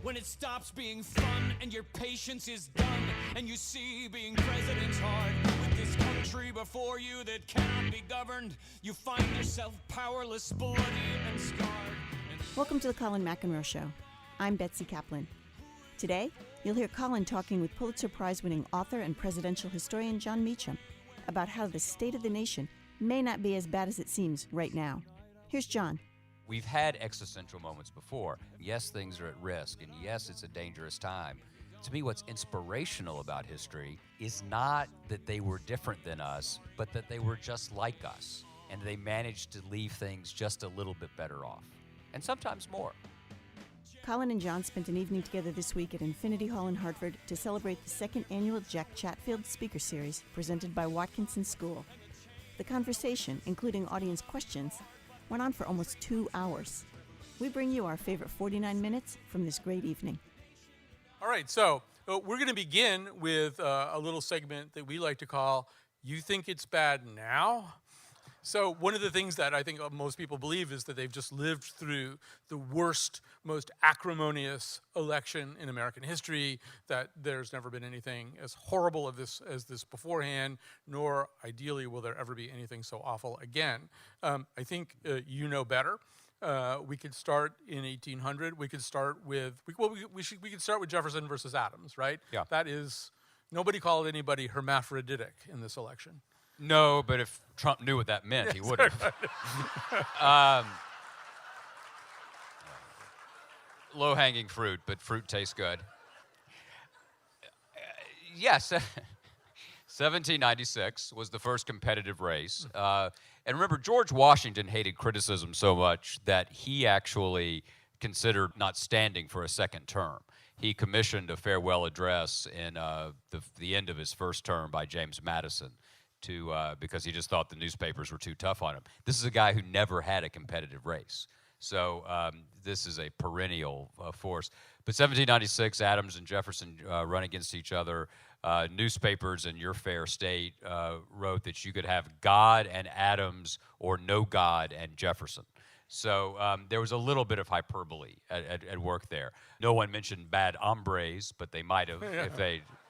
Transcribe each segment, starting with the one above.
When it stops being fun and your patience is done, and you see being president's hard, with this country before you that cannot be governed, you find yourself powerless, bloody, and scarred. Welcome to the Colin McEnroe Show. I'm Betsy Kaplan. Today, you'll hear Colin talking with Pulitzer Prize-winning author and presidential historian John Meacham about how the state of the nation may not be as bad as it seems right now. Here's John. We've had existential moments before. Yes, things are at risk, and yes, it's a dangerous time. To me, what's inspirational about history is not that they were different than us, but that they were just like us, and they managed to leave things just a little bit better off, and sometimes more. Colin and John spent an evening together this week at Infinity Hall in Hartford to celebrate the second annual Jack Chatfield Speaker Series presented by Watkinson School. The conversation, including audience questions, went on for almost 2 hours. We bring you our favorite 49 minutes from this great evening. All right, so we're going to begin with a little segment that we like to call You Think It's Bad Now? So one of the things that I think most people believe is that they've just lived through the worst, most acrimonious election in American history, that there's never been anything as horrible as this beforehand, nor ideally will there ever be anything so awful again. I think you know better. We could start in 1800. We could start with we could start with Jefferson versus Adams, right? Yeah. That is, nobody called anybody hermaphroditic in this election. No, but if Trump knew what that meant, he would have. Low-hanging fruit, but fruit tastes good. Yes, 1796 was the first competitive race. And remember, George Washington hated criticism so much that he actually considered not standing for a second term. He commissioned a farewell address in the end of his first term by James Madison, because he just thought the newspapers were too tough on him. This is a guy who never had a competitive race. So this is a perennial force. But 1796, Adams and Jefferson run against each other. Newspapers in your fair state wrote that you could have God and Adams or no God and Jefferson. So there was a little bit of hyperbole at work there. No one mentioned bad hombres, but they might have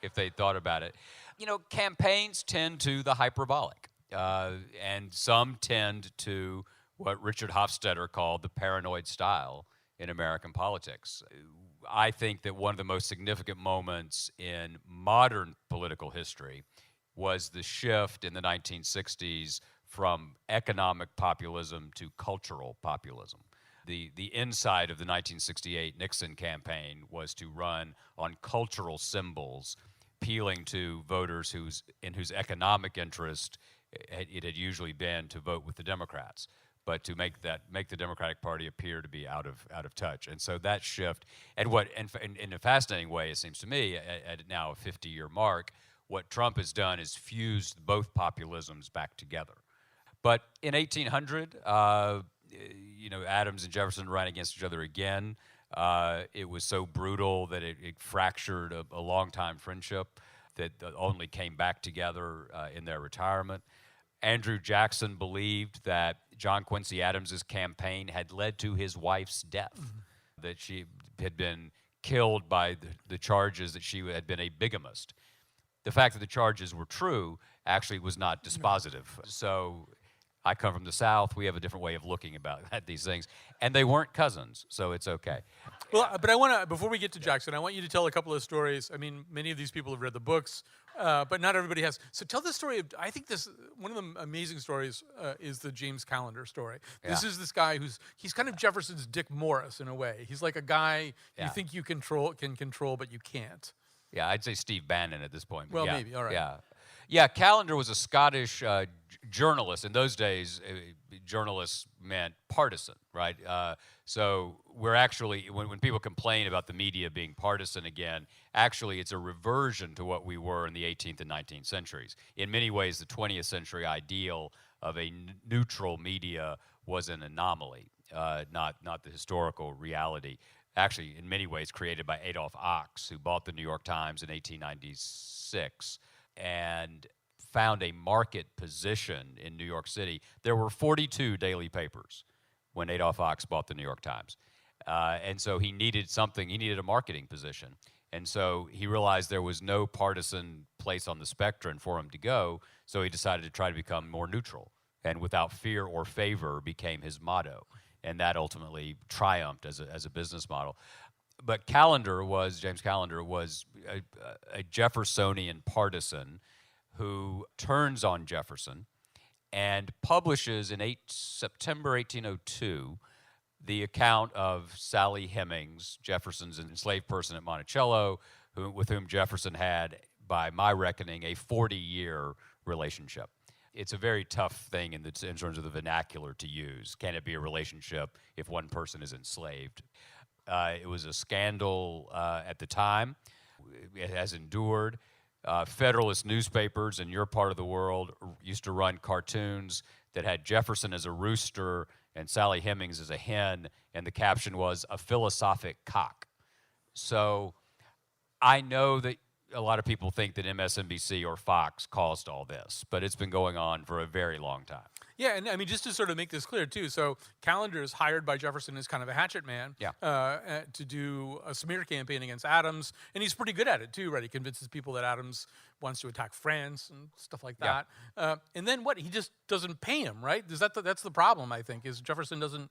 if they thought about it. You know, campaigns tend to the hyperbolic, and some tend to what Richard Hofstadter called the paranoid style in American politics. I think that one of the most significant moments in modern political history was the shift in the 1960s from economic populism to cultural populism. The inside of the 1968 Nixon campaign was to run on cultural symbols, appealing to voters whose economic interest it had usually been to vote with the Democrats, but to make the Democratic Party appear to be out of touch. And so that shift, and in a fascinating way, it seems to me, at now a 50-year mark, what Trump has done is fused both populisms back together. But in 1800, Adams and Jefferson ran against each other again. It was so brutal that it fractured a long-time friendship that only came back together in their retirement. Andrew Jackson believed that John Quincy Adams' campaign had led to his wife's death, that she had been killed by the charges that she had been a bigamist. The fact that the charges were true actually was not dispositive. So I come from the South. We have a different way of looking at these things. And they weren't cousins, so it's okay. Well, but I want to, before we get to Jackson, I want you to tell a couple of stories. I mean, many of these people have read the books, but not everybody has. So tell the story of, I think one of the amazing stories is the James Callender story. This is this guy he's kind of Jefferson's Dick Morris in a way. He's like a guy you think you can control, but you can't. Yeah, I'd say Steve Bannon at this point. Well, maybe, all right. Yeah, Callender was a Scottish journalist. In those days, journalists meant partisan, right? So we're actually, when people complain about the media being partisan again, actually it's a reversion to what we were in the 18th and 19th centuries. In many ways, the 20th century ideal of a neutral media was an anomaly, not the historical reality. Actually, in many ways, created by Adolph Ox, who bought the New York Times in 1896 and found a market position in New York City. There were 42 daily papers when Adolph Ox bought the New York Times. And so he needed something. He needed a marketing position. And so he realized there was no partisan place on the spectrum for him to go, so he decided to try to become more neutral. And without fear or favor became his motto. And that ultimately triumphed as a business model. But James Callender was a Jeffersonian partisan who turns on Jefferson and publishes in September 1802 the account of Sally Hemings, Jefferson's enslaved person at Monticello, with whom Jefferson had, by my reckoning, a 40-year relationship. It's a very tough thing in terms of the vernacular to use. Can it be a relationship if one person is enslaved? It was a scandal at the time. It has endured. Federalist newspapers in your part of the world used to run cartoons that had Jefferson as a rooster and Sally Hemings as a hen, and the caption was, "A philosophic cock." So I know that a lot of people think that MSNBC or Fox caused all this, but it's been going on for a very long time. Yeah, and I mean, just to sort of make this clear, too, so Callender is hired by Jefferson as kind of a hatchet man to do a smear campaign against Adams, and he's pretty good at it, too, right? He convinces people that Adams wants to attack France and stuff like that. And then what? He just doesn't pay him, right? That's the problem, I think, is Jefferson doesn't...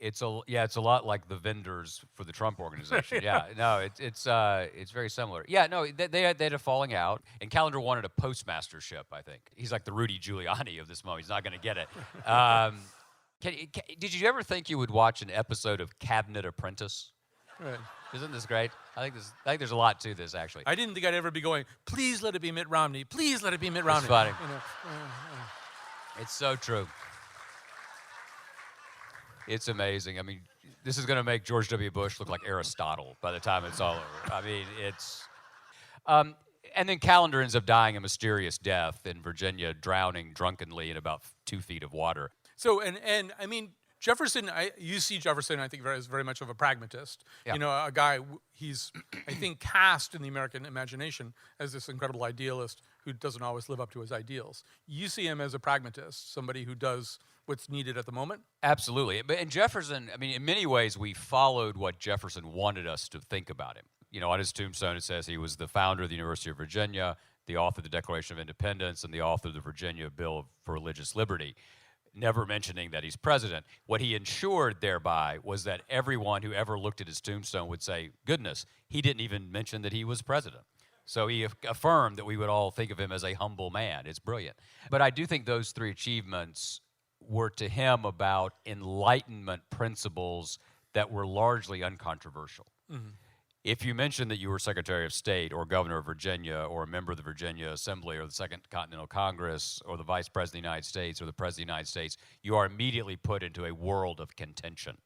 It's a lot like the vendors for the Trump organization. It's very similar. Yeah, no, they had a falling out, and Callender wanted a postmastership. I think he's like the Rudy Giuliani of this moment. He's not going to get it. Did you ever think you would watch an episode of Cabinet Apprentice? Right. Isn't this great? I think there's a lot to this, actually. I didn't think I'd ever be going, please let it be Mitt Romney. Please let it be Mitt Romney. It's funny. You know, It's so true. It's amazing. I mean, this is going to make George W. Bush look like Aristotle by the time it's all over. I mean, it's... and then Callender ends up dying a mysterious death in Virginia, drowning drunkenly in about 2 feet of water. So, and I mean, Jefferson, you see Jefferson, I think, as very much of a pragmatist. Yeah. You know, a guy, he's, I think, cast in the American imagination as this incredible idealist who doesn't always live up to his ideals. You see him as a pragmatist, somebody who does what's needed at the moment? Absolutely. But in Jefferson, I mean, in many ways, we followed what Jefferson wanted us to think about him. You know, on his tombstone, it says he was the founder of the University of Virginia, the author of the Declaration of Independence, and the author of the Virginia Bill for Religious Liberty, never mentioning that he's president. What he ensured thereby was that everyone who ever looked at his tombstone would say, goodness, he didn't even mention that he was president. So he affirmed that we would all think of him as a humble man. It's brilliant. But I do think those 3 achievements were to him about Enlightenment principles that were largely uncontroversial. Mm-hmm. If you mentioned that you were Secretary of State or Governor of Virginia or a member of the Virginia Assembly or the Second Continental Congress or the Vice President of the United States or the President of the United States, you are immediately put into a world of contention.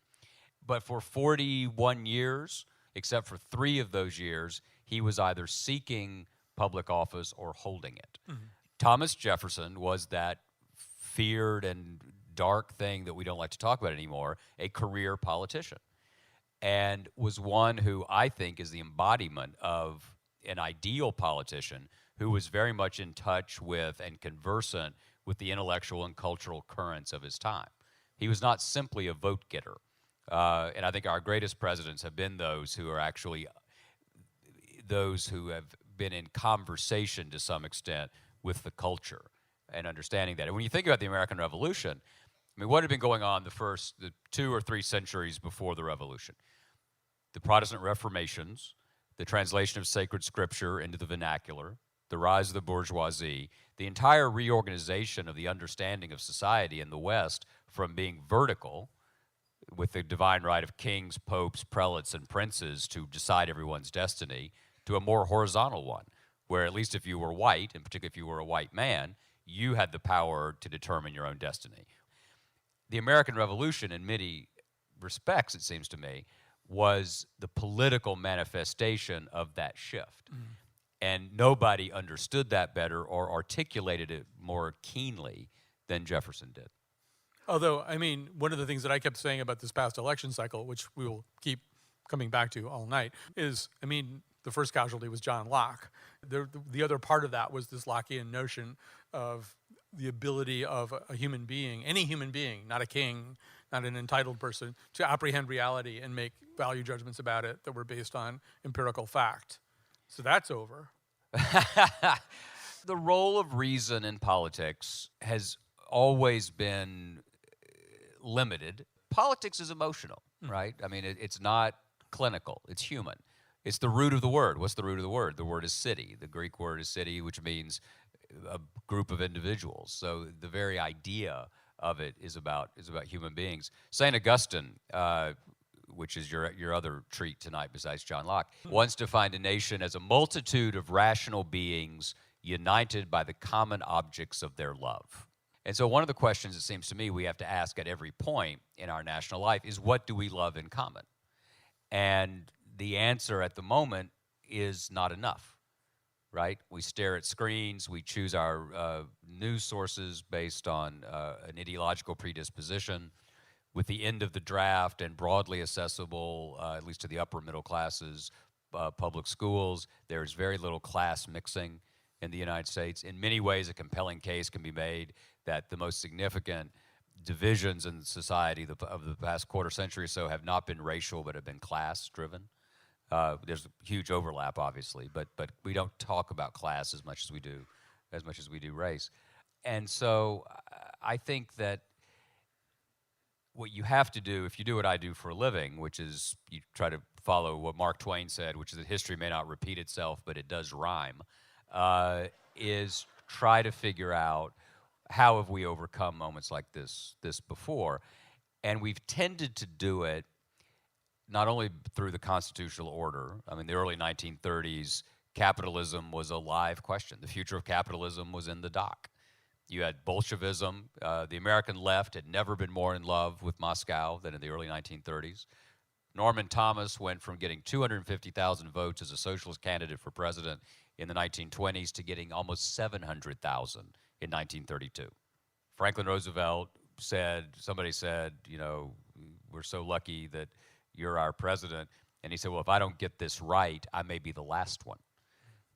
But for 41 years, except for 3 of those years, he was either seeking public office or holding it. Mm-hmm. Thomas Jefferson was that feared and dark thing that we don't like to talk about anymore, a career politician, and was one who I think is the embodiment of an ideal politician who was very much in touch with and conversant with the intellectual and cultural currents of his time. He was not simply a vote getter. And I think our greatest presidents have been those who are actually those who have been in conversation to some extent with the culture and understanding that. And when you think about the American Revolution, I mean, what had been going on the 2 or 3 centuries before the Revolution? The Protestant Reformations, the translation of sacred scripture into the vernacular, the rise of the bourgeoisie, the entire reorganization of the understanding of society in the West from being vertical, with the divine right of kings, popes, prelates, and princes to decide everyone's destiny, to a more horizontal one, where at least if you were white, and particularly if you were a white man, you had the power to determine your own destiny. The American Revolution, in many respects, it seems to me, was the political manifestation of that shift. Mm. And nobody understood that better or articulated it more keenly than Jefferson did. Although, I mean, one of the things that I kept saying about this past election cycle, which we will keep coming back to all night, is, I mean, the first casualty was John Locke. The other part of that was this Lockean notion of the ability of a human being, any human being, not a king, not an entitled person, to apprehend reality and make value judgments about it that were based on empirical fact. So that's over. The role of reason in politics has always been limited. Politics is emotional, right? I mean, it's not clinical. It's human. It's the root of the word. What's the root of the word? The word is city. The Greek word is city, which means a group of individuals. So the very idea of it is about human beings. St. Augustine, which is your other treat tonight besides John Locke, once defined a nation as a multitude of rational beings united by the common objects of their love. And so one of the questions, it seems to me, we have to ask at every point in our national life is, what do we love in common? And the answer at the moment is not enough, right? We stare at screens, we choose our news sources based on an ideological predisposition. With the end of the draft and broadly accessible, at least to the upper middle classes, public schools, there's very little class mixing in the United States. In many ways, a compelling case can be made that the most significant divisions in society of the past quarter century or so have not been racial, but have been class-driven. There's a huge overlap, obviously, but we don't talk about class as much as we do race. And so I think that what you have to do, if you do what I do for a living, which is you try to follow what Mark Twain said, which is that history may not repeat itself, but it does rhyme, is try to figure out how have we overcome moments like this before. And we've tended to do it not only through the constitutional order. I mean, the early 1930s, capitalism was a live question. The future of capitalism was in the dock. You had Bolshevism. The American left had never been more in love with Moscow than in the early 1930s. Norman Thomas went from getting 250,000 votes as a socialist candidate for president in the 1920s to getting almost 700,000 in 1932. Franklin Roosevelt somebody said, we're so lucky that you're our president. And he said, well, if I don't get this right, I may be the last one.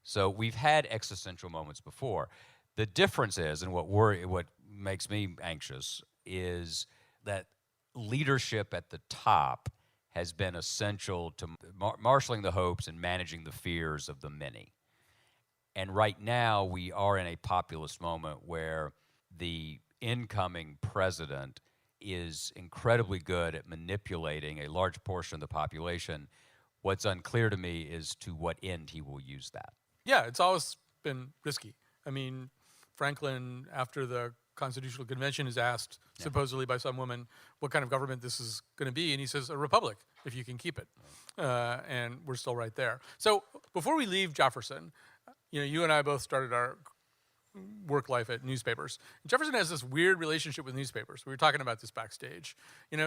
So we've had existential moments before. The difference is, and what makes me anxious, is that leadership at the top has been essential to marshaling the hopes and managing the fears of the many. And right now, we are in a populist moment where the incoming president is incredibly good at manipulating a large portion of the population. What's unclear to me is to what end he will use that. Yeah, it's always been risky. I mean, Franklin, after the Constitutional Convention, is asked, supposedly by some woman, what kind of government this is going to be, and he says, a republic, if you can keep it. And we're still right there. So before we leave Jefferson, you and I both started our work life at newspapers. Jefferson has this weird relationship with newspapers. We were talking about this backstage.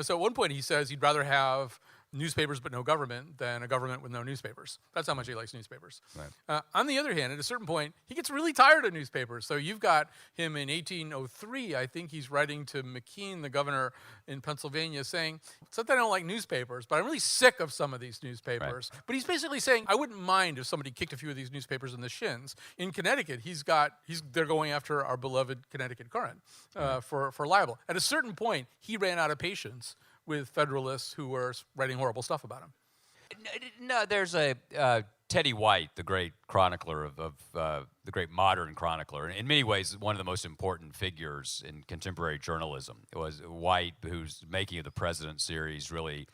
So at one point he says he'd rather have newspapers but no government than a government with no newspapers. That's how much he likes newspapers. Right. On the other hand, at a certain point, he gets really tired of newspapers. So you've got him in 1803, I think he's writing to McKean, the governor in Pennsylvania, saying, it's not that I don't like newspapers, but I'm really sick of some of these newspapers. Right. But he's basically saying, I wouldn't mind if somebody kicked a few of these newspapers in the shins. In Connecticut, they're going after our beloved Connecticut Current for libel. At a certain point, he ran out of patience with Federalists who were writing horrible stuff about him. No, there's Teddy White, the great chronicler of the great modern chronicler, and in many ways one of the most important figures in contemporary journalism. It was White, whose Making of the President series really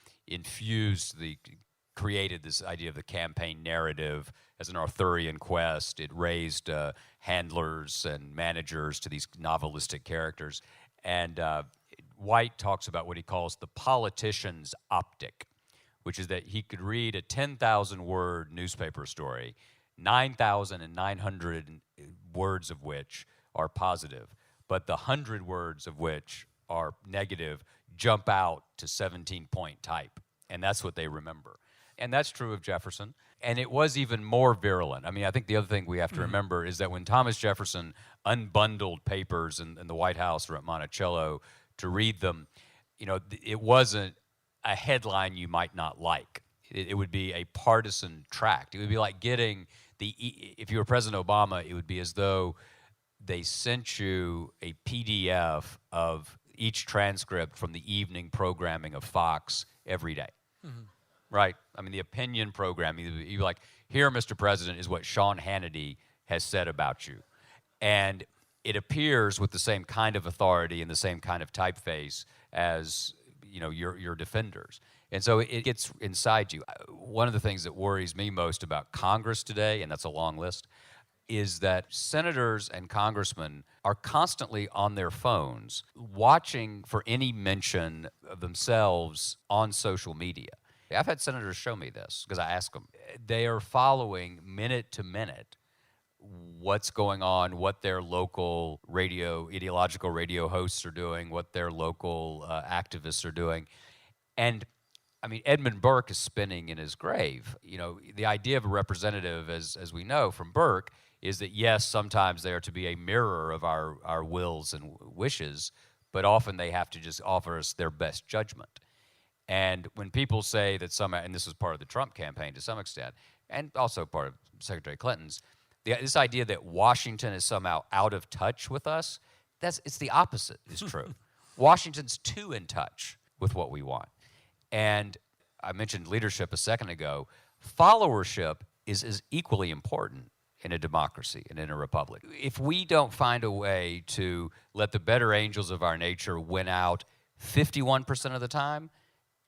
created this idea of the campaign narrative as an Arthurian quest. It raised handlers and managers to these novelistic characters. And White talks about what he calls the politician's optic, which is that he could read a 10,000-word newspaper story, 9,900 words of which are positive, but the 100 words of which are negative jump out to 17-point type, and that's what they remember. And that's true of Jefferson, and it was even more virulent. I mean, I think the other thing we have to remember is that when Thomas Jefferson unbundled papers in the White House or at Monticello to read them, it wasn't a headline you might not like. It would be a partisan tract. It would be like getting if you were President Obama, it would be as though they sent you a PDF of each transcript from the evening programming of Fox every day. Right? I mean, the opinion programming, you're like, here, Mr. President, is what Sean Hannity has said about you. And it appears with the same kind of authority and the same kind of typeface as, your defenders. And so it gets inside you. One of the things that worries me most about Congress today, and that's a long list, is that senators and congressmen are constantly on their phones watching for any mention of themselves on social media. I've had senators show me this because I ask them. They are following minute to minute what's going on, what their local ideological radio hosts are doing, what their local activists are doing. And I mean, Edmund Burke is spinning in his grave. The idea of a representative, as we know from Burke, is that yes, sometimes they are to be a mirror of our wills and wishes, but often they have to just offer us their best judgment. And when people say that somehow, and this was part of the Trump campaign to some extent, and also part of Secretary Clinton's, this idea that Washington is somehow out of touch with us, it's the opposite is true. Washington's too in touch with what we want. And I mentioned leadership a second ago. Followership is equally important in a democracy and in a republic. If we don't find a way to let the better angels of our nature win out 51% of the time,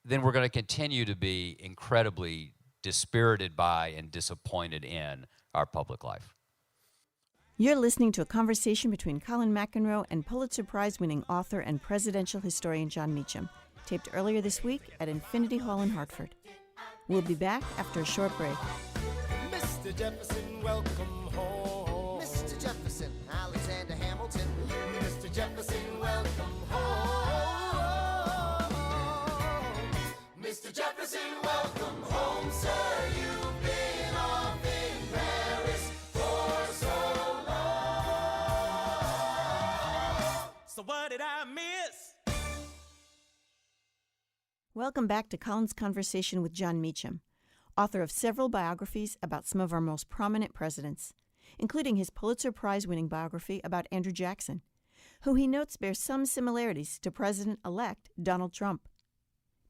then we're going to continue to be incredibly dispirited by and disappointed in our public life. You're listening to a conversation between Colin McEnroe and Pulitzer Prize-winning author and presidential historian John Meacham, taped earlier this week at Infinity Hall in Hartford. We'll be back after a short break. Mr. Jefferson, welcome home. Mr. Jefferson, Alexander Hamilton. Mr. Jefferson, welcome home. Mr. Jefferson, welcome home, sir. You've been off in Paris for so long. So what did I miss? Welcome back to Colin's conversation with John Meacham, author of several biographies about some of our most prominent presidents, including his Pulitzer Prize-winning biography about Andrew Jackson, who he notes bears some similarities to President-elect Donald Trump.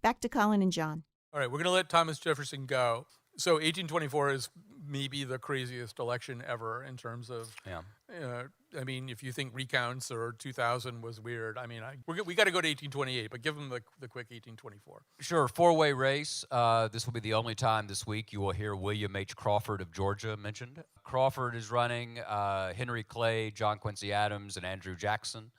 Back to Colin and John. All right, we're going to let Thomas Jefferson go. So 1824 is maybe the craziest election ever in terms of, I mean, if you think recounts or 2000 was weird, I mean, we got to go to 1828, but give them the quick 1824. Sure, four-way race. This will be the only time this week you will hear William H. Crawford of Georgia mentioned. Crawford is running, Henry Clay, John Quincy Adams, and Andrew Jackson.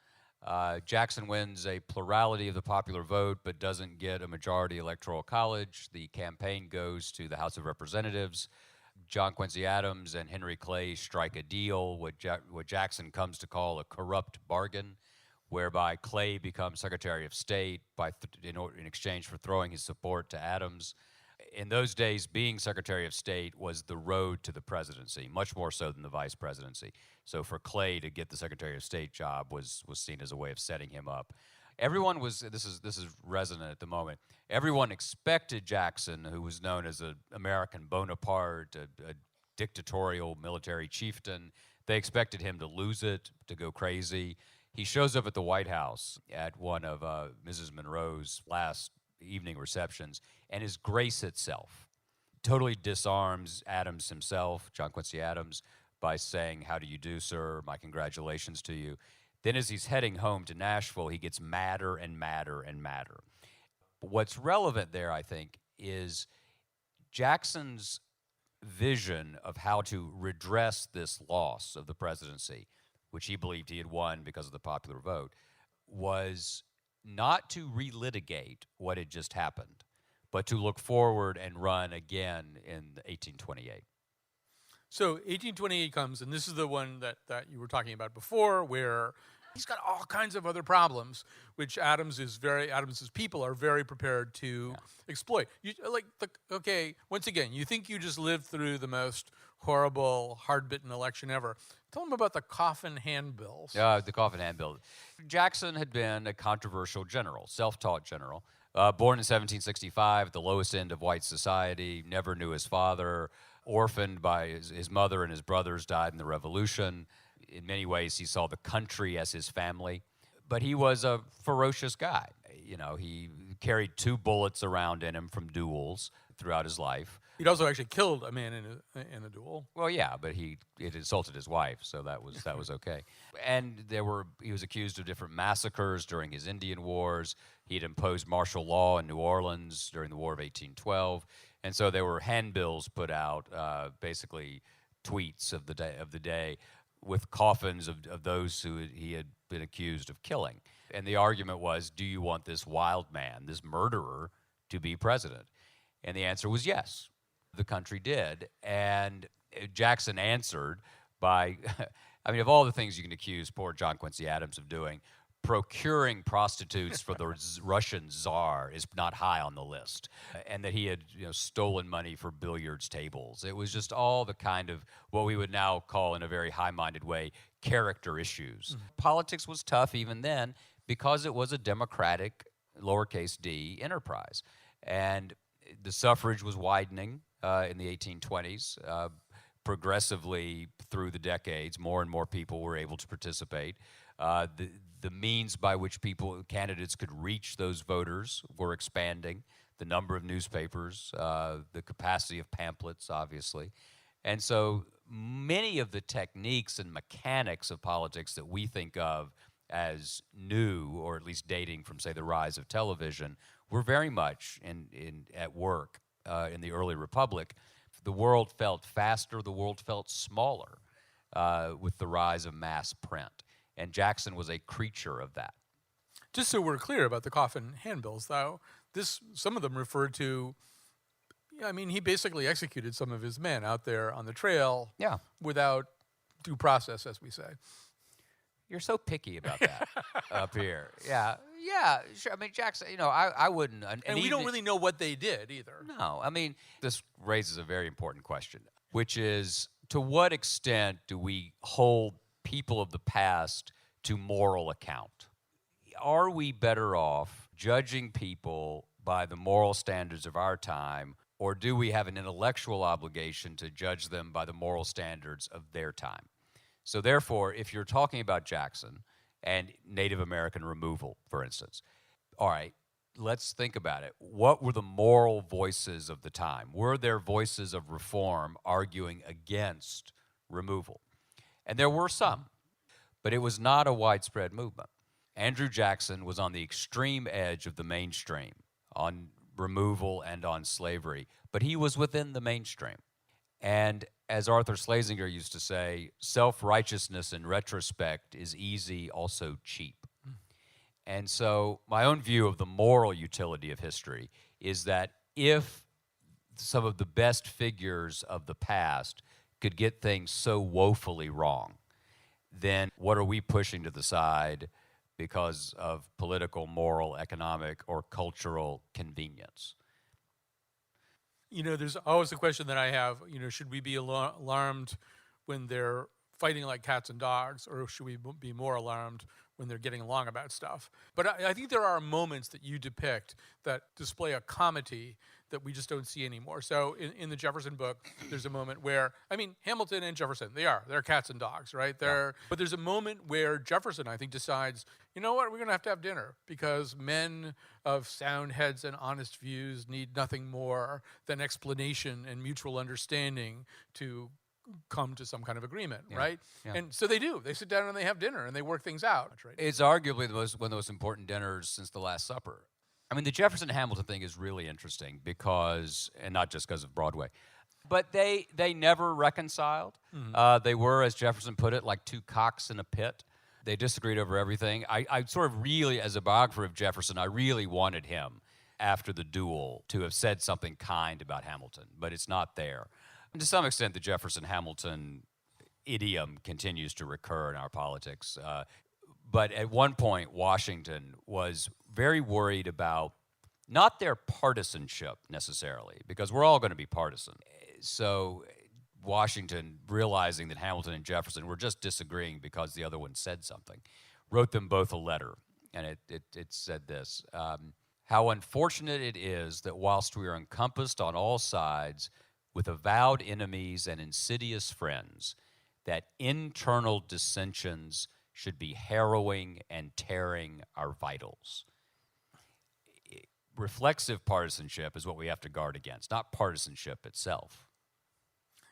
Jackson wins a plurality of the popular vote, but doesn't get a majority electoral college. The campaign goes to the House of Representatives. John Quincy Adams and Henry Clay strike a deal, what Jackson comes to call a corrupt bargain, whereby Clay becomes Secretary of State in exchange for throwing his support to Adams. In those days, being Secretary of State was the road to the presidency, much more so than the vice presidency. So for Clay to get the Secretary of State job was seen as a way of setting him up. Everyone was, this is resonant at the moment, everyone expected Jackson, who was known as an American Bonaparte, a dictatorial military chieftain. They expected him to lose it, to go crazy. He shows up at the White House at one of Mrs. Monroe's last evening receptions, and is grace itself. Totally disarms Adams himself, John Quincy Adams, by saying, "How do you do, sir? My congratulations to you." Then as he's heading home to Nashville, he gets madder and madder and madder. But what's relevant there, I think, is Jackson's vision of how to redress this loss of the presidency, which he believed he had won because of the popular vote, was not to relitigate what had just happened, but to look forward and run again in 1828. So 1828 comes, and this is the one that you were talking about before, where he's got all kinds of other problems, which Adams's people are very prepared to exploit. Once again, you think you just lived through the most horrible, hard-bitten election ever. Tell them about the coffin handbills. The coffin handbill. Jackson had been a controversial general, self-taught general, born in 1765 at the lowest end of white society, never knew his father, orphaned by his mother and his brothers died in the Revolution. In many ways, he saw the country as his family. But he was a ferocious guy. You know, he carried 2 bullets around in him from duels throughout his life. He'd also actually killed a man in a duel. Well, yeah, but it insulted his wife, so that was okay. And he was accused of different massacres during his Indian Wars. He had imposed martial law in New Orleans during the War of 1812, and so there were handbills put out, basically tweets of the day, with coffins of those who he had been accused of killing. And the argument was, do you want this wild man, this murderer, to be president? And the answer was yes. The country did. And Jackson answered by, I mean, of all the things you can accuse poor John Quincy Adams of doing, procuring prostitutes for the Russian Tsar is not high on the list. And that he had stolen money for billiards tables. It was just all the kind of what we would now call, in a very high-minded way, character issues. Mm-hmm. Politics was tough even then because it was a democratic, lowercase d, enterprise. And the suffrage was widening in the 1820s. Progressively through the decades, more and more people were able to participate. The means by which candidates could reach those voters were expanding. The number of newspapers, the capacity of pamphlets, obviously. And so many of the techniques and mechanics of politics that we think of as new, or at least dating from, say, the rise of television, were very much at work in the early republic. The world felt faster, the world felt smaller with the rise of mass print. And Jackson was a creature of that. Just so we're clear about the coffin handbills, though, some of them refer to, I mean, he basically executed some of his men out there on the trail without due process, as we say. You're so picky about that up here. Yeah, sure. I mean, Jackson, I wouldn't. And we don't really know what they did either. No, I mean, this raises a very important question, which is, to what extent do we hold people of the past to moral account? Are we better off judging people by the moral standards of our time, or do we have an intellectual obligation to judge them by the moral standards of their time? So therefore, if you're talking about Jackson and Native American removal, for instance, all right, let's think about it. What were the moral voices of the time? Were there voices of reform arguing against removal? And there were some, but it was not a widespread movement. Andrew Jackson was on the extreme edge of the mainstream on removal and on slavery, but he was within the mainstream. And as Arthur Schlesinger used to say, self-righteousness in retrospect is easy, also cheap. And so my own view of the moral utility of history is that if some of the best figures of the past could get things so woefully wrong, then what are we pushing to the side because of political, moral, economic, or cultural convenience? There's always the question that I have, should we be alarmed when they're fighting like cats and dogs, or should we be more alarmed when they're getting along about stuff? But I think there are moments that you depict that display a comity that we just don't see anymore. So in the Jefferson book, there's a moment where, Hamilton and Jefferson, they're cats and dogs, right? But there's a moment where Jefferson, I think, decides, you know what, we're going to have dinner because men of sound heads and honest views need nothing more than explanation and mutual understanding to come to some kind of agreement, right? Yeah. And so they do. They sit down and they have dinner and they work things out. Right? It's arguably one of the most important dinners since the Last Supper. The Jefferson-Hamilton thing is really interesting because, and not just because of Broadway, but they never reconciled. Mm-hmm. They were, as Jefferson put it, like two cocks in a pit. They disagreed over everything. I sort of really, as a biographer of Jefferson, I really wanted him, after the duel, to have said something kind about Hamilton, but it's not there. And to some extent, the Jefferson-Hamilton idiom continues to recur in our politics. But at one point, Washington was very worried about not their partisanship necessarily, because we're all going to be partisan. So Washington, realizing that Hamilton and Jefferson were just disagreeing because the other one said something, wrote them both a letter. And it said this, how unfortunate it is that whilst we are encompassed on all sides with avowed enemies and insidious friends, that internal dissensions should be harrowing and tearing our vitals. Reflexive partisanship is what we have to guard against, not partisanship itself.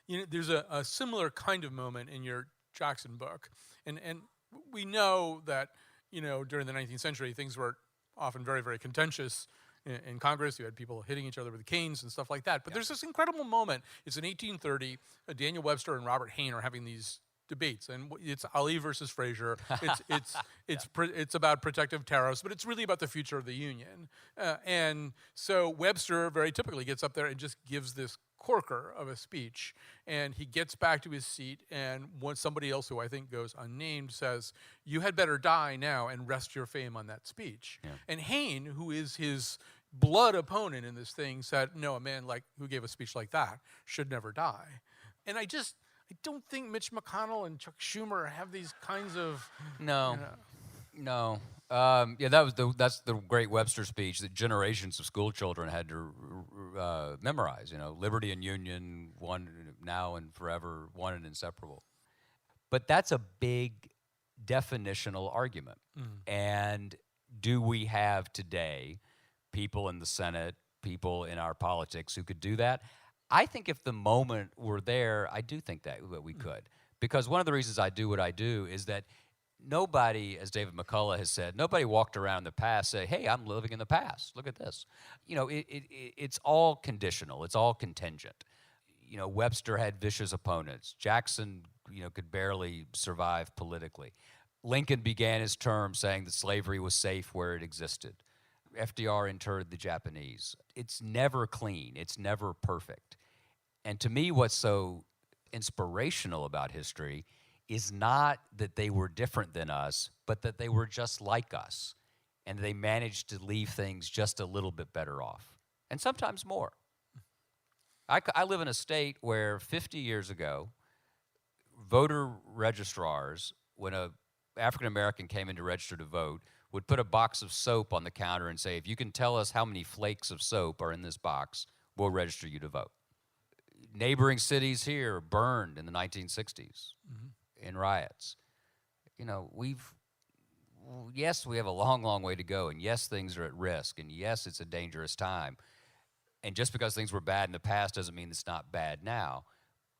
You know, there's a similar kind of moment in your Jackson book, and we know that, you know, during the 19th century, things were often very, very contentious in Congress. You had people hitting each other with canes and stuff like that. But there's this incredible moment. It's in 1830. Daniel Webster and Robert Hayne are having these debates, and it's Ali versus Fraser. It's about protective tariffs, but it's really about the future of the Union. And so Webster very typically gets up there and just gives this corker of a speech, and he gets back to his seat, and somebody else who I think goes unnamed says, "You had better die now and rest your fame on that speech." Yeah. And Hayne, who is his blood opponent in this thing, said, "No, a man like who gave a speech like that should never die." And I don't think Mitch McConnell and Chuck Schumer have these kinds of No. That's the great Webster speech that generations of school children had to memorize. You know, liberty and union, one now and forever, one and inseparable. But that's a big definitional argument. And do we have today people in the Senate, people in our politics who could do that? I think if the moment were there, I do think that we could. Because one of the reasons I do what I do is that nobody, as David McCullough has said, nobody walked around in the past say, "Hey, I'm living in the past. Look at this." You know, it's all conditional. It's all contingent. You know, Webster had vicious opponents. Jackson, you know, could barely survive politically. Lincoln began his term saying that slavery was safe where it existed. FDR interred the Japanese. It's never clean. It's never perfect. And to me, what's so inspirational about history is not that they were different than us, but that they were just like us. And they managed to leave things just a little bit better off. And sometimes more. I live in a state where 50 years ago, voter registrars, when an African American came in to register to vote, would put a box of soap on the counter and say, "If you can tell us how many flakes of soap are in this box, we'll register you to vote." Neighboring cities here burned in the 1960s in riots. You know, yes, we have a long, long way to go, and yes, things are at risk, and yes, it's a dangerous time. And just because things were bad in the past doesn't mean it's not bad now.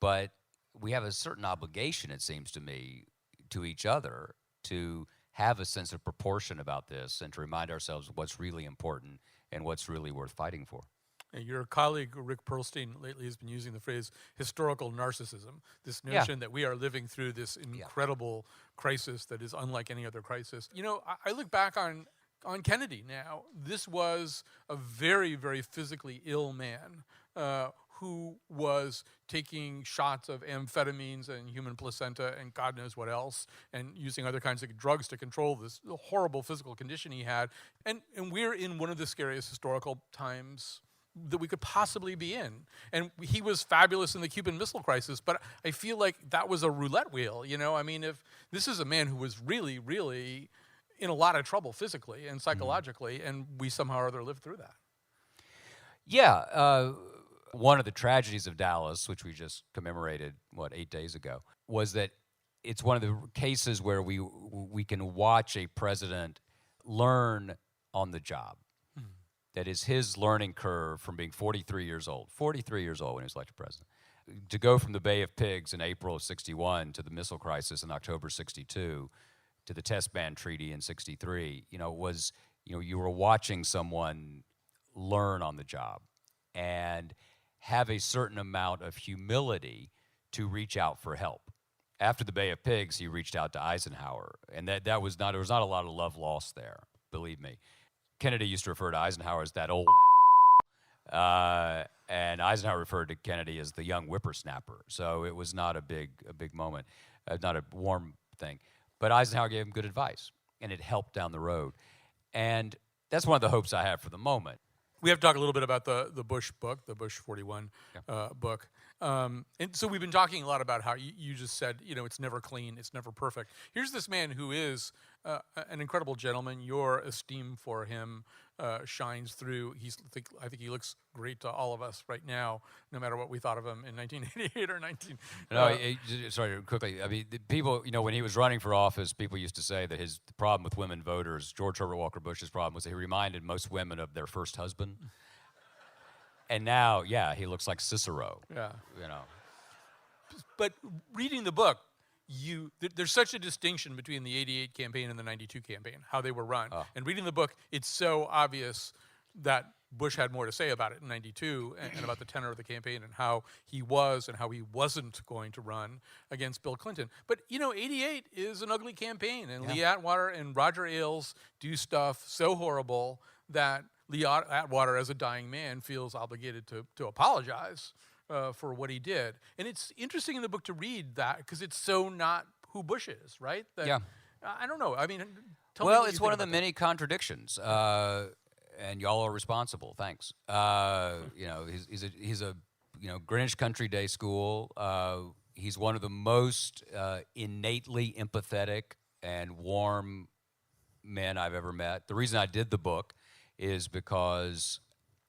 But we have a certain obligation, it seems to me, to each other to have a sense of proportion about this and to remind ourselves what's really important and what's really worth fighting for. And your colleague, Rick Perlstein, lately has been using the phrase historical narcissism, this notion that we are living through this incredible crisis that is unlike any other crisis. You know, I look back on Kennedy now. This was a very, very physically ill man who was taking shots of amphetamines and human placenta and God knows what else, and using other kinds of drugs to control this horrible physical condition he had. And we're in one of the scariest historical times that we could possibly be in. And he was fabulous in the Cuban Missile Crisis, but I feel like that was a roulette wheel, you know? I mean, if this is a man who was really, really in a lot of trouble physically and psychologically, and we somehow or other lived through that. Yeah, one of the tragedies of Dallas, which we just commemorated, 8 days ago, was that it's one of the cases where we can watch a president learn on the job. That is his learning curve from being 43 years old when he was elected president, to go from the Bay of Pigs in April of 61 to the missile crisis in October 62 to the test ban treaty in 63, you were watching someone learn on the job and have a certain amount of humility to reach out for help. After the Bay of Pigs, he reached out to Eisenhower, and there was not a lot of love lost there, believe me. Kennedy used to refer to Eisenhower as that old and Eisenhower referred to Kennedy as the young whippersnapper. So it was not a big moment, not a warm thing. But Eisenhower gave him good advice, and it helped down the road. And that's one of the hopes I have for the moment. We have to talk a little bit about the Bush book, the Bush 41 book. And so we've been talking a lot about how you just said, it's never clean, it's never perfect. Here's this man who is an incredible gentleman. Your esteem for him shines through. I think he looks great to all of us right now, no matter what we thought of him in 1988 or 19. Sorry, quickly. I mean, the people, when he was running for office, people used to say that the problem with women voters, George Herbert Walker Bush's problem was that he reminded most women of their first husband. And now, yeah, he looks like Cicero. Yeah. You know. But reading the book, there's such a distinction between the 88 campaign and the 92 campaign, how they were run. Oh. And reading the book, it's so obvious that Bush had more to say about it in 92 and about the tenor of the campaign and how he was and how he wasn't going to run against Bill Clinton. But, 88 is an ugly campaign, and Lee Atwater and Roger Ailes do stuff so horrible that Lee Atwater, as a dying man, feels obligated to apologize for what he did. And it's interesting in the book to read that because it's so not who Bush is, right? Yeah. I don't know. I mean, tell me Well, what it's you one think of the about that. many contradictions, and y'all are responsible. Thanks. He's a Greenwich Country Day School. He's one of the most innately empathetic and warm men I've ever met. The reason I did the book is because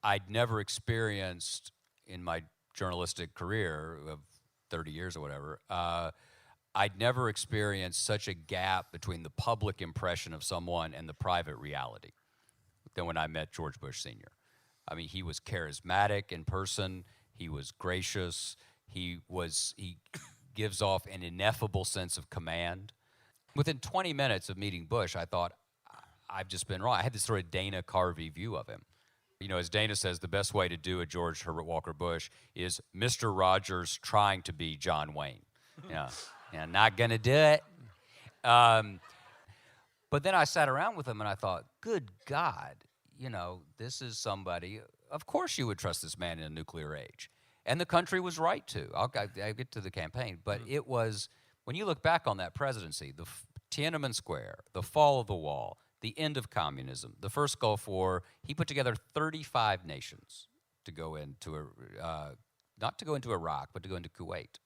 I'd never experienced in my journalistic career of 30 years or whatever, I'd never experienced such a gap between the public impression of someone and the private reality than when I met George Bush Sr. I mean, he was charismatic in person. He was gracious. He gives off an ineffable sense of command. Within 20 minutes of meeting Bush, I thought, I've just been wrong. I had this sort of Dana Carvey view of him. As Dana says, the best way to do a George Herbert Walker Bush is Mr. Rogers trying to be John Wayne. Not going to do it. But then I sat around with him and I thought, good God, this is somebody, of course you would trust this man in a nuclear age. And the country was right to. I'll get to the campaign. But it was, when you look back on that presidency, the Tiananmen Square, the fall of the wall, the end of communism, the first Gulf War, he put together 35 nations to go into, not to go into Iraq, but to go into Kuwait,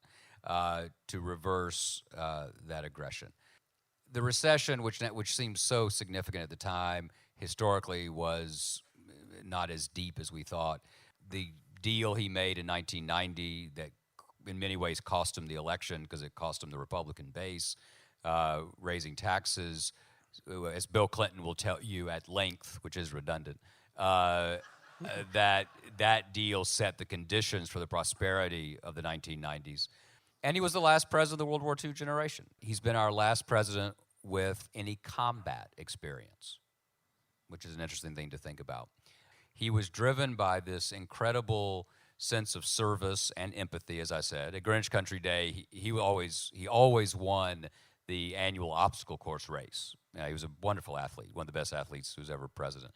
to reverse that aggression. The recession, which seemed so significant at the time, historically was not as deep as we thought. The deal he made in 1990 that in many ways cost him the election because it cost him the Republican base, raising taxes, as Bill Clinton will tell you at length, which is redundant, that deal set the conditions for the prosperity of the 1990s. And he was the last president of the World War II generation. He's been our last president with any combat experience, which is an interesting thing to think about. He was driven by this incredible sense of service and empathy, as I said. At Greenwich Country Day, he always won the annual obstacle course race. He was a wonderful athlete, one of the best athletes who's ever president.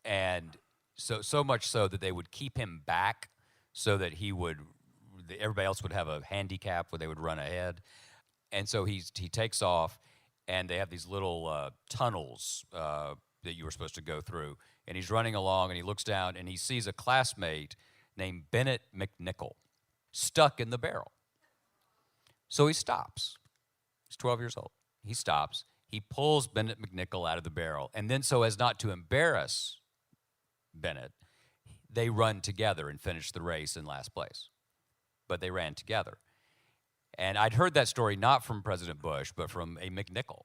And so much so that they would keep him back so that everybody else would have a handicap where they would run ahead. And so he takes off, and they have these little tunnels that you were supposed to go through. And he's running along, and he looks down, and he sees a classmate named Bennett McNichol stuck in the barrel. So he stops. He's 12 years old. He stops. He pulls Bennett McNichol out of the barrel. And then, so as not to embarrass Bennett, they run together and finish the race in last place. But they ran together. And I'd heard that story not from President Bush, but from a McNichol.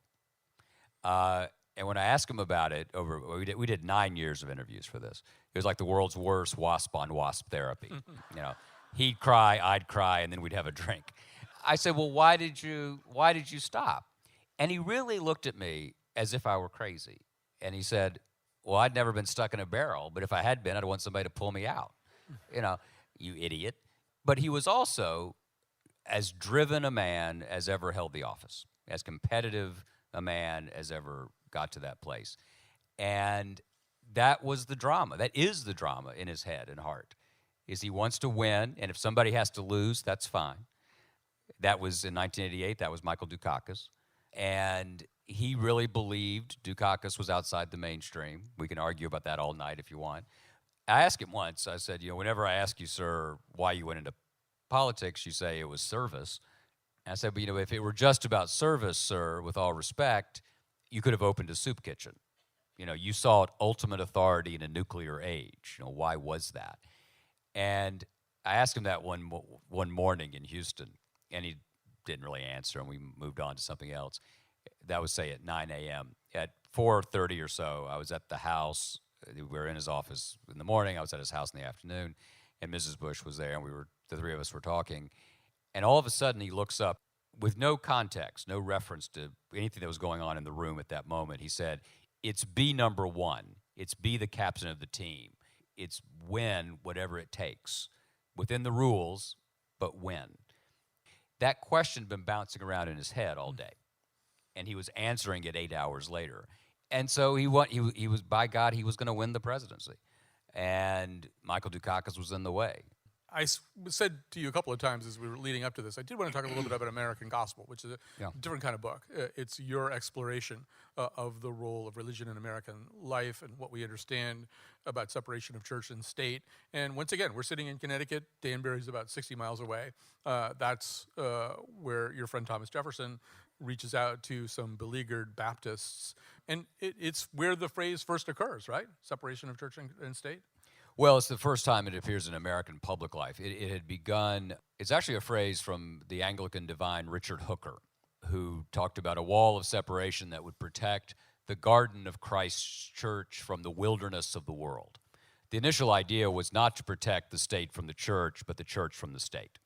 And when I asked him about it, we did 9 years of interviews for this. It was like the world's worst wasp-on-wasp therapy. He'd cry, I'd cry, and then we'd have a drink. I said, well, why did you stop? And he really looked at me as if I were crazy. And he said, well, I'd never been stuck in a barrel, but if I had been, I'd want somebody to pull me out. You idiot. But he was also as driven a man as ever held the office, as competitive a man as ever got to that place. And that was the drama. That is the drama in his head and heart, is he wants to win, and if somebody has to lose, that's fine. That was in 1988. That was Michael Dukakis. And he really believed Dukakis was outside the mainstream. We can argue about that all night if you want. I asked him once, I said, whenever I ask you, sir, why you went into politics, you say it was service. And I said, but, if it were just about service, sir, with all respect, you could have opened a soup kitchen. You sought ultimate authority in a nuclear age. Why was that? And I asked him that one morning in Houston, and he didn't really answer, and we moved on to something else. That was, say, at 9 a.m. At 4:30 or so, I was at the house. We were in his office in the morning. I was at his house in the afternoon, and Mrs. Bush was there, and the three of us were talking. And all of a sudden, he looks up with no context, no reference to anything that was going on in the room at that moment. He said, "It's be number one. It's be the captain of the team. It's win whatever it takes. Within the rules, but win." That question had been bouncing around in his head all day, and he was answering it 8 hours later. And so he was, by God, he was going to win the presidency. And Michael Dukakis was in the way. I said to you a couple of times as we were leading up to this, I did want to talk a little bit about American Gospel, which is a different kind of book. It's your exploration of the role of religion in American life and what we understand about separation of church and state. And once again, we're sitting in Connecticut. Danbury's about 60 miles away. That's where your friend Thomas Jefferson reaches out to some beleaguered Baptists. And it's where the phrase first occurs, right? Separation of church and state? Well, it's the first time it appears in American public life. It had begun, it's actually a phrase from the Anglican divine Richard Hooker, who talked about a wall of separation that would protect the garden of Christ's church from the wilderness of the world. The initial idea was not to protect the state from the church, but the church from the state.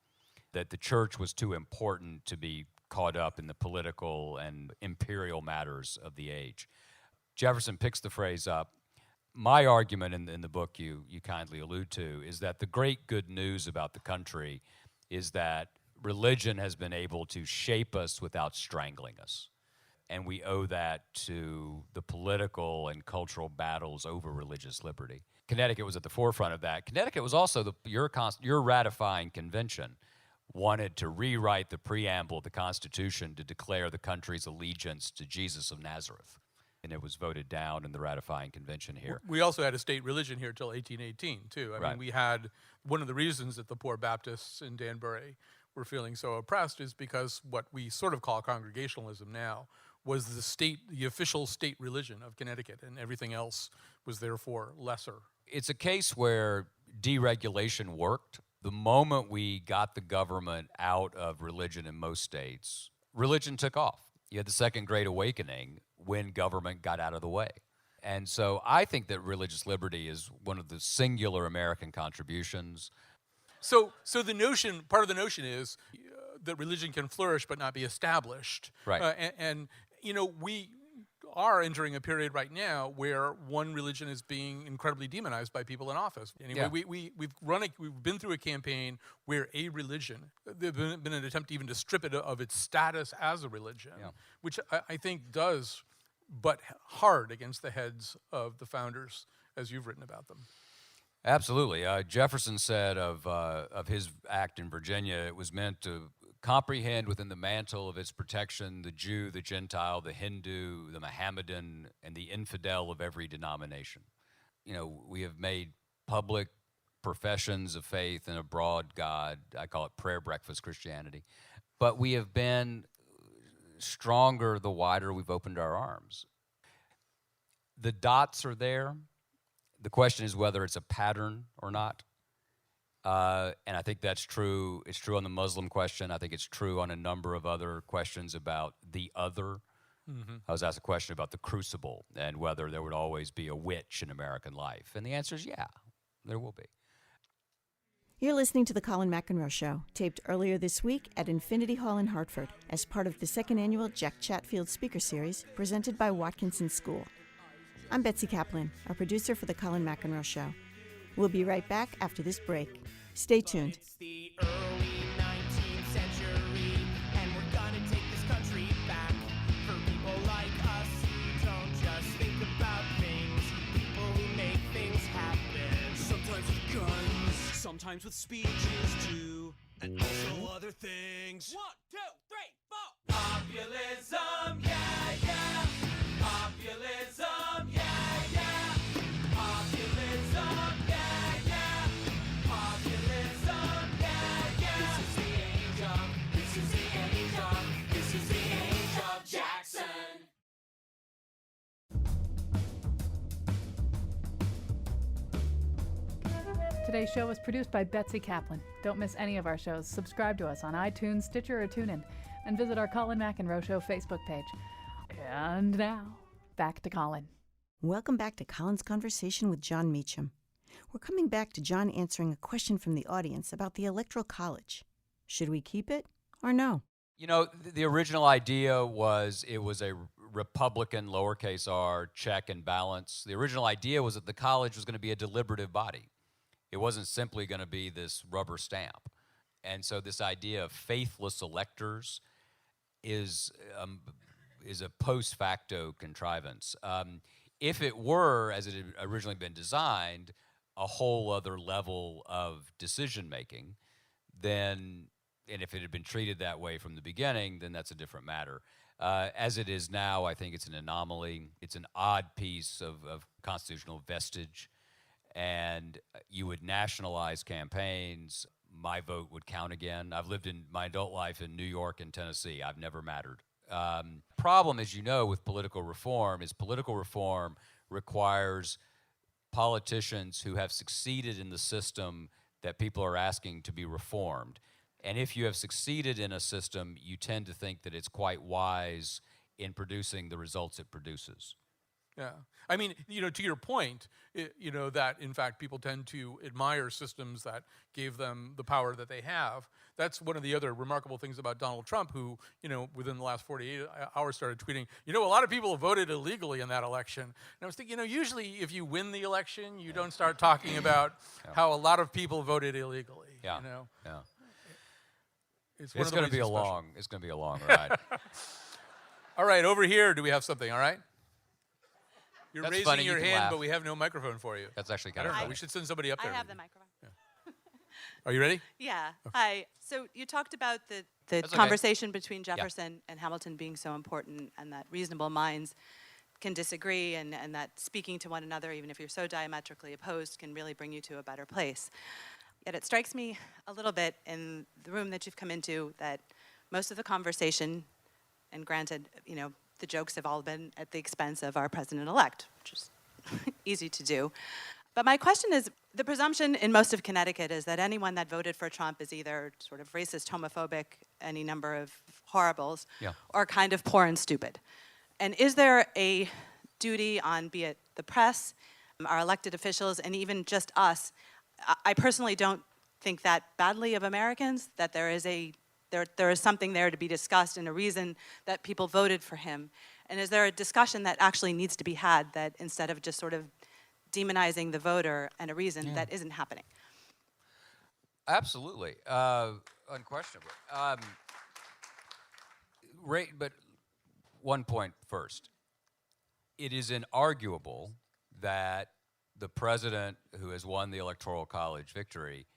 That the church was too important to be caught up in the political and imperial matters of the age. Jefferson picks the phrase up. My argument in the book you kindly allude to is that the great good news about the country is that religion has been able to shape us without strangling us. And we owe that to the political and cultural battles over religious liberty. Connecticut was at the forefront of that. Connecticut was also your ratifying convention wanted to rewrite the preamble of the Constitution to declare the country's allegiance to Jesus of Nazareth. And it was voted down in the ratifying convention here. We also had a state religion here till 1818, too. I mean, we had one of the reasons that the poor Baptists in Danbury were feeling so oppressed is because what we sort of call congregationalism now was the official state religion of Connecticut, and everything else was therefore lesser. It's a case where deregulation worked. The moment we got the government out of religion in most states, religion took off. You had the Second Great Awakening when government got out of the way. And so I think that religious liberty is one of the singular American contributions. So the notion, part of the notion is that religion can flourish but not be established. Right. And we are entering a period right now where one religion is being incredibly demonized by people in office. Anyway, we've been through a campaign where a religion, there's been an attempt even to strip it of its status as a religion, which I think does butt hard against the heads of the founders, as you've written about them. Absolutely. Jefferson said of his act in Virginia, it was meant to comprehend within the mantle of its protection the Jew, the Gentile, the Hindu, the Mohammedan, and the infidel of every denomination. We have made public professions of faith in a broad God. I call it prayer breakfast Christianity. But we have been stronger the wider we've opened our arms. The dots are there. The question is whether it's a pattern or not. And I think that's true. It's true on the Muslim question. I think it's true on a number of other questions about the other. Mm-hmm. I was asked a question about the crucible and whether there would always be a witch in American life. And the answer is yeah, there will be. You're listening to The Colin McEnroe Show, taped earlier this week at Infinity Hall in Hartford as part of the second annual Jack Chatfield Speaker Series presented by Watkinson School. I'm Betsy Kaplan, our producer for The Colin McEnroe Show. We'll be right back after this break. Stay tuned. It's the early 19th century, and we're gonna take this country back for people like us who don't just think about things, people who make things happen. Sometimes with guns, sometimes with speeches too, and also other things. 1, 2, 3, 4. Populism, yeah, yeah. Populism, yeah, yeah. Populism, yeah, yeah. Populism, yeah, yeah. This is the age of Today's show was produced by Betsy Kaplan. Don't miss any of our shows. Subscribe to us on iTunes, Stitcher, or TuneIn, and visit our Colin McEnroe Show Facebook page. And now, back to Colin. Welcome back to Colin's conversation with John Meacham. We're coming back to John answering a question from the audience about the Electoral College. Should we keep it or no? You know, the original idea was it was a Republican, lowercase r, check and balance. The original idea was that the college was going to be a deliberative body. It wasn't simply going to be this rubber stamp. And so this idea of faithless electors is a post facto contrivance. If it were, as it had originally been designed, a whole other level of decision making, then, and if it had been treated that way from the beginning, then that's a different matter. As it is now, I think it's an anomaly. It's an odd piece of constitutional vestige, and you would nationalize campaigns. My vote would count again. I've lived in my adult life in New York and Tennessee. I've never mattered. Problem, as you know, with political reform is political reform requires politicians who have succeeded in the system that people are asking to be reformed. And if you have succeeded in a system, you tend to think that it's quite wise in producing the results it produces. Yeah. I mean, to your point, that in fact people tend to admire systems that gave them the power that they have. That's one of the other remarkable things about Donald Trump, who, within the last 48 hours started tweeting, a lot of people voted illegally in that election. And I was thinking, usually if you win the election, you don't start talking about how a lot of people voted illegally. Yeah. Yeah. It's going to be it's going to be a long ride. All right, over here, do we have something, all right? You're That's raising funny, your you can hand, laugh. but we have no microphone for you. That's actually I kind of don't know. funny. We should send somebody up I there. have the microphone. Are you ready? Yeah. Hi. So you talked about the That's okay. conversation between Jefferson and Hamilton being so important, and that reasonable minds can disagree, and that speaking to one another, even if you're so diametrically opposed, can really bring you to a better place. Yet it strikes me a little bit in the room that you've come into that most of the conversation, and granted, the jokes have all been at the expense of our president-elect, which is easy to do. But my question is, the presumption in most of Connecticut is that anyone that voted for Trump is either sort of racist, homophobic, any number of horribles, or kind of poor and stupid. And is there a duty on, be it the press, our elected officials, and even just us? I personally don't think that badly of Americans, that there is something there to be discussed and a reason that people voted for him. And is there a discussion that actually needs to be had, that instead of just sort of demonizing the voter and a reason that isn't happening? Absolutely. Unquestionably. But one point first. It is inarguable that the president who has won the Electoral College victory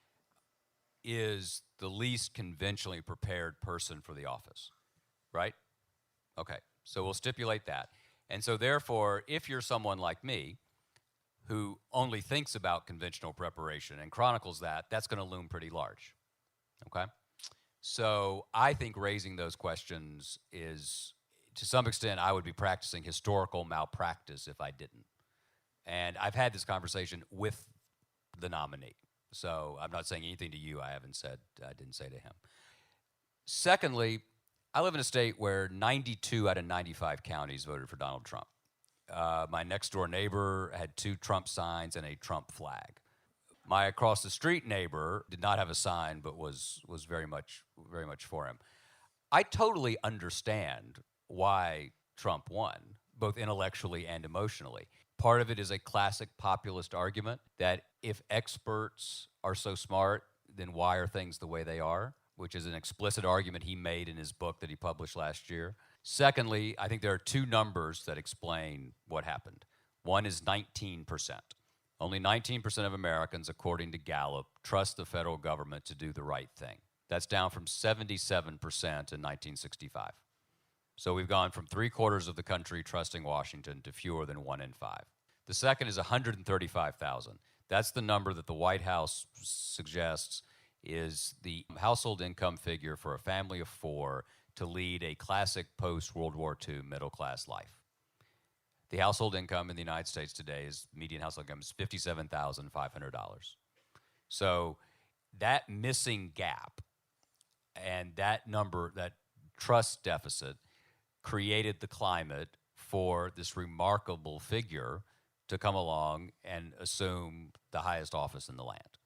is the least conventionally prepared person for the office, right? Okay, so we'll stipulate that. And so therefore, if you're someone like me who only thinks about conventional preparation and chronicles that, that's going to loom pretty large, okay? So I think raising those questions is, to some extent, I would be practicing historical malpractice if I didn't. And I've had this conversation with the nominee. So I'm not saying anything to you I didn't say to him. Secondly, I live in a state where 92 out of 95 counties voted for Donald Trump. My next door neighbor had 2 Trump signs and a Trump flag. My across the street neighbor did not have a sign, but was very much for him. I totally understand why Trump won, both intellectually and emotionally. Part of it is a classic populist argument that if experts are so smart, then why are things the way they are, which is an explicit argument he made in his book that he published last year. Secondly, I think there are 2 numbers that explain what happened. One is 19%. Only 19% of Americans, according to Gallup, trust the federal government to do the right thing. That's down from 77% in 1965. So we've gone from 3/4 of the country trusting Washington to fewer than 1 in 5. The second is 135,000. That's the number that the White House suggests is the household income figure for a family of 4 to lead a classic post-World War II middle-class life. The household income in the United States today median household income is $57,500. So that missing gap and that number, that trust deficit, created the climate for this remarkable figure to come along and assume the highest office in the land.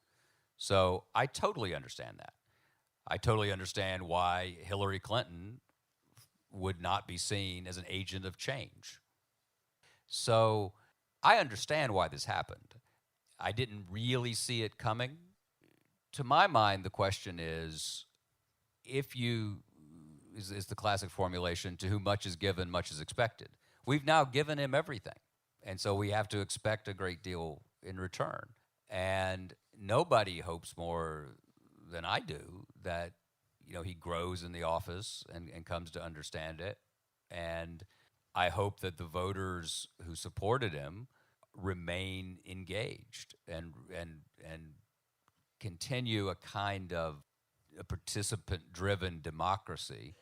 So I totally understand that. I totally understand why Hillary Clinton would not be seen as an agent of change. So I understand why this happened. I didn't really see it coming. To my mind, the question is, if you, is the classic formulation, to whom much is given, much is expected. We've now given him everything, and so we have to expect a great deal in return. And nobody hopes more than I do that, you know, he grows in the office and comes to understand it. And I hope that the voters who supported him remain engaged and continue a kind of a participant-driven democracy.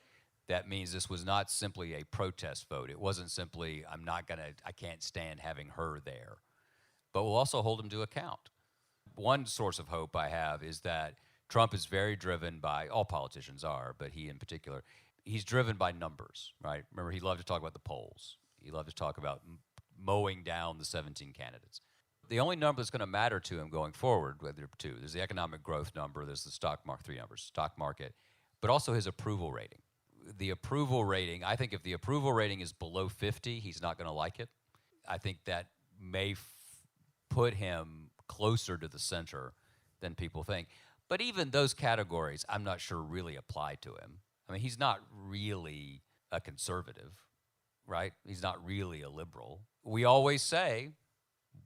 That means this was not simply a protest vote. It wasn't simply, I can't stand having her there. But we'll also hold him to account. One source of hope I have is that Trump is very driven by, all politicians are, but he in particular, he's driven by numbers, right? Remember, he loved to talk about the polls. He loved to talk about mowing down the 17 candidates. The only number that's going to matter to him going forward, well, there are two. There's the economic growth number, there's the three numbers, stock market, but also his approval rating. The approval rating, I think if the approval rating is below 50, he's not going to like it. I think that may put him closer to the center than people think. But even those categories, I'm not sure really apply to him. I mean, he's not really a conservative, right? He's not really a liberal. We always say,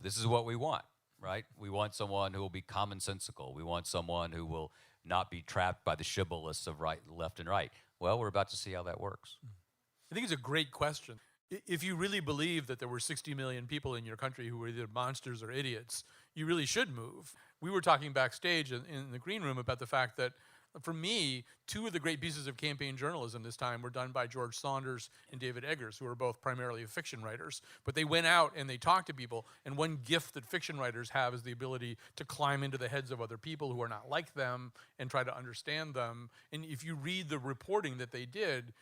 this is what we want, right? We want someone who will be commonsensical. We want someone who will not be trapped by the shibboleths of left and right. Well, we're about to see how that works. I think it's a great question. If you really believe that there were 60 million people in your country who were either monsters or idiots, you really should move. We were talking backstage in the green room about the fact that, for me, two of the great pieces of campaign journalism this time were done by George Saunders and David Eggers, who are both primarily fiction writers. But they went out and they talked to people, and one gift that fiction writers have is the ability to climb into the heads of other people who are not like them and try to understand them. And if you read the reporting that they did,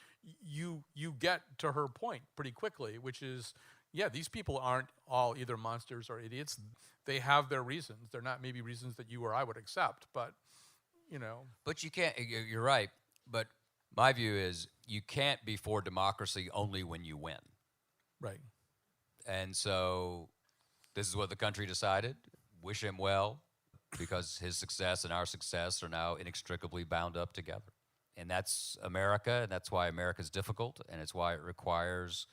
you get to her point pretty quickly, which is, yeah, these people aren't all either monsters or idiots. They have their reasons. They're not maybe reasons that you or I would accept, but you know. But you can't, you're right, but my view is you can't be for democracy only when you win. Right. And so this is what the country decided. Wish him well, because his success and our success are now inextricably bound up together. And that's America, and that's why America's difficult, and it's why it requires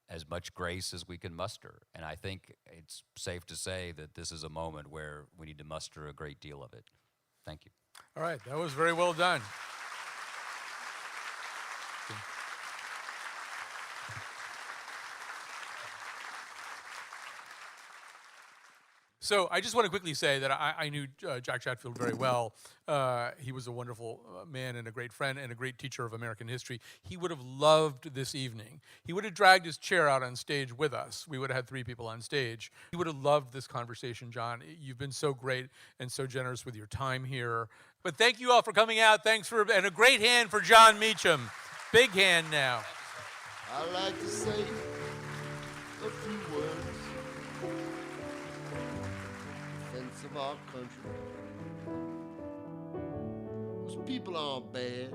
as much grace as we can muster. And I think it's safe to say that this is a moment where we need to muster a great deal of it. Thank you. All right, that was very well done. So I just want to quickly say that I knew Jack Chatfield very well. He was a wonderful man and a great friend and a great teacher of American history. He would have loved this evening. He would have dragged his chair out on stage with us. We would have had 3 people on stage. He would have loved this conversation, John. You've been so great and so generous with your time here. But thank you all for coming out. And a great hand for John Meacham. Big hand now. I like to say a few words. Defense of our country. Those people aren't bad,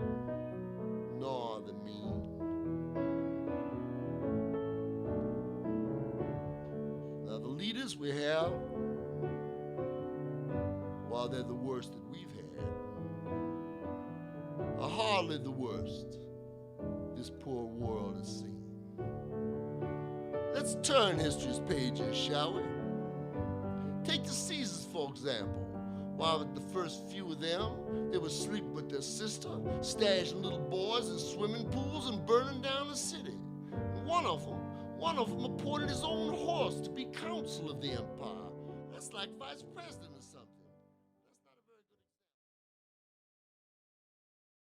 nor are they mean. Now the leaders we have, while they're the worst that we've had, are hardly the worst this poor world has seen. Let's turn history's pages, shall we? Take the Caesars, for example. While the first few of them, they were sleeping with their sister, stashing little boys in swimming pools and burning down the city. And one of them appointed his own horse to be consul of the empire. That's like vice president or something.